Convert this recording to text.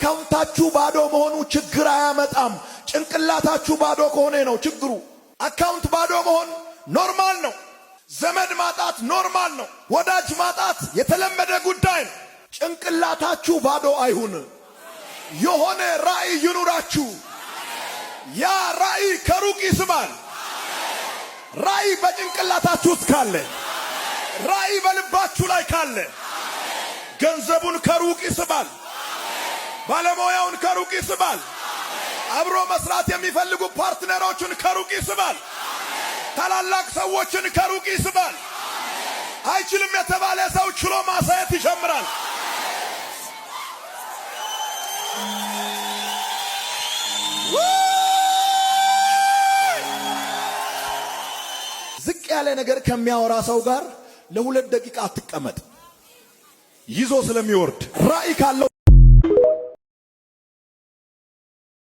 አካውንታችሁ ባዶ መሆኑ ችግር አያመጣም። ጭንቅላታችሁ ባዶ ከሆነ ነው ችግሩ። አካውንት ባዶ መሆን ኖርማል ነው። ዘመድ ማጣት ኖርማል ነው። ወዳጅ ማጣት የተለመደ ጉዳይ ነው። ጭንቅላታችሁ ባዶ አይሁን። የሆነ ራእይ ይኑራችሁ። ያ ራእይ ከሩቅ ይስባል። ራእይ በጭንቅላታችሁ ውስጥ ካለ፣ ራእይ በልባችሁ ላይ ካለ ገንዘቡን ከሩቅ ይስባል። ባለሙያውን ከሩቅ ይስባል። አብሮ መስራት የሚፈልጉ ፓርትነሮችን ከሩቅ ይስባል። ታላላቅ ሰዎችን ከሩቅ ይስባል። አይችልም የተባለ ሰው ችሎ ማሳየት ይጀምራል። ዝቅ ያለ ነገር ከሚያወራ ሰው ጋር ለ2 ደቂቃ አትቀመጥ። ይዞ ስለሚወርድ ራእይ ካለው